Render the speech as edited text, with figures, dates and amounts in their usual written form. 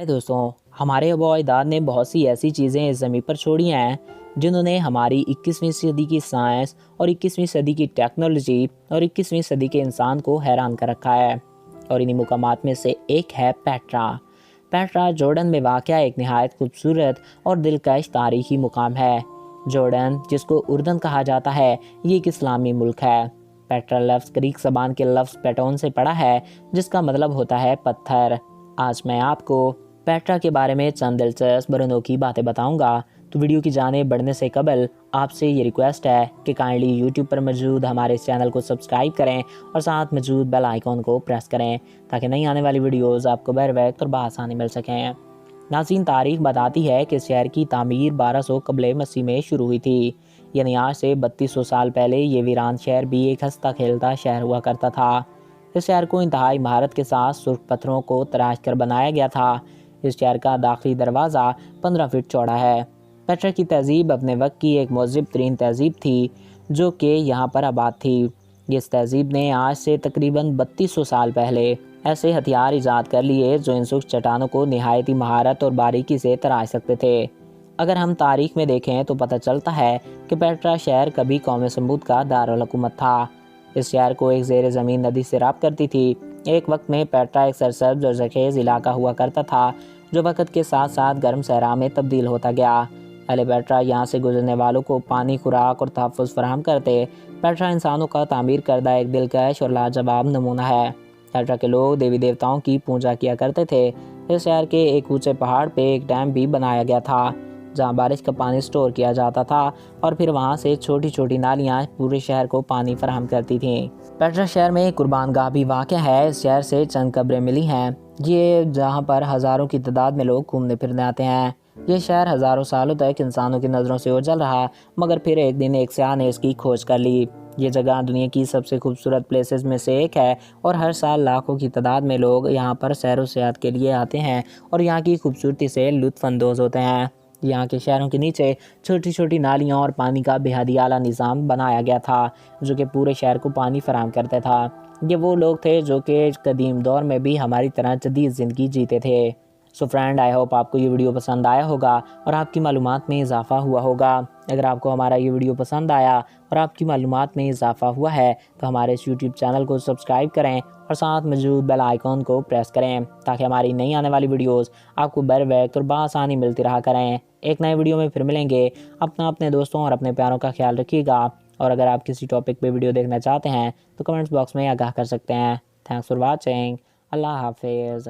हाय दोस्तों, हमारे आबा अजदाद ने बहुत सी ऐसी चीज़ें इस ज़मीन पर छोड़ी हैं जिन्होंने हमारी 21वीं सदी की साइंस और 21वीं सदी की टेक्नोलॉजी और 21वीं सदी के इंसान को हैरान कर रखा है। और इन्हीं मुकामात में से एक है पेट्रा। पेट्रा जॉर्डन में वाक़या एक नहायत खूबसूरत और दिलकश तारीखी मुकाम है। जॉर्डन, जिसको उर्दन कहा जाता है, ये एक इस्लामी मुल्क है। पेट्रा लफ्ज़ ग्रीक ज़बान के लफ्ज़ पेटोन से पड़ा है, जिसका मतलब होता है पत्थर। आज मैं आपको पेट्रा के बारे में चंद दिलचस्प और अनोखी बातें बताऊंगा। तो वीडियो की जाने बढ़ने से कबल आपसे ये रिक्वेस्ट है कि काइंडली यूट्यूब पर मौजूद हमारे इस चैनल को सब्सक्राइब करें और साथ मौजूद बेल आइकॉन को प्रेस करें ताकि नई आने वाली वीडियोस आपको बर वक्त और बआसानी मिल सकें। नाज़रीन, तारीख बताती है कि शहर की तामीर 1200 कबल मसीह में शुरू हुई थी, यानी आज से 3200 साल पहले ये वीरान शहर भी एक हंसता खेलता शहर हुआ करता था। इस शहर को इंतहाई महारत के साथ सुर्ख पत्थरों को तराश कर बनाया गया था। इस शहर का दाखिली दरवाज़ा 15 फीट चौड़ा है। पेट्रा की तहजीब अपने वक्त की एक मज़हब तरीन तहजीब थी जो कि यहाँ पर आबाद थी। इस तहजीब ने आज से तकरीबन 3200 साल पहले ऐसे हथियार ईजाद कर लिए जो इन सुख चट्टानों को नहायती महारत और बारीकी से तराश सकते थे। अगर हम तारीख में देखें तो पता चलता है कि पेट्रा शहर कभी कौम समूद का दारुल हुकूमत था। इस शहर को एक ज़ेर ज़मीन नदी से राब करती थी। एक वक्त में पेट्रा एक सरसब्ज और ज़रख़ेज़ इलाका हुआ करता था जो वक्त के साथ साथ गर्म सहरा में तब्दील होता गया। अहले पेट्रा यहाँ से गुजरने वालों को पानी, खुराक और तहफ़्फ़ुज़ फराहम करते। पेट्रा इंसानों का तामीर करदा एक दिलकश और लाजवाब नमूना है। पेट्रा के लोग देवी देवताओं की पूजा किया करते थे। इस शहर के एक ऊँचे पहाड़ पर एक डैम भी बनाया गया था जहाँ बारिश का पानी स्टोर किया जाता था और फिर वहाँ से छोटी छोटी नालियाँ पूरे शहर को पानी फराहम करती थीं। पेट्रा शहर में कुर्बान गाह भी वाक़ है। इस शहर से चंद कब्रें मिली हैं ये जहाँ पर हज़ारों की तादाद में लोग घूमने फिरने आते हैं। ये शहर हज़ारों सालों तक इंसानों की नज़रों से ओझल रहा, मगर फिर एक दिन एक सयाह ने इसकी खोज कर ली। ये जगह दुनिया की सबसे खूबसूरत प्लेसेस में से एक है और हर साल लाखों की तादाद में लोग यहाँ पर सैर व सियाहत के लिए आते हैं और यहाँ की खूबसूरती से लुत्फ़ अंदोज़ होते हैं। यहाँ के शहरों के नीचे छोटी छोटी नालियाँ और पानी का बेहद आला निज़ाम बनाया गया था जो कि पूरे शहर को पानी फराहम करता था। ये वो लोग थे जो कि कदीम दौर में भी हमारी तरह जदीद ज़िंदगी जीते थे। सो फ्रेंड, आई होप आपको ये वीडियो पसंद आया होगा और आपकी मालूमात में इजाफ़ा हुआ होगा। अगर आपको हमारा ये वीडियो पसंद आया और आपकी मालूमात में इजाफ़ा हुआ है तो हमारे इस यूट्यूब चैनल को सब्सक्राइब करें और साथ मौजूद बेल आइकॉन को प्रेस करें ताकि हमारी नई आने वाली वीडियोस आपको बर वक्त और बआसानी मिलती रहा करें। एक नए वीडियो में फिर मिलेंगे। अपने दोस्तों और अपने प्यारों का ख्याल रखिएगा और अगर आप किसी टॉपिक पे वीडियो देखना चाहते हैं तो कमेंट्स बॉक्स में आगाह कर सकते हैं। Thanks for watching. अल्लाह हाफिज़।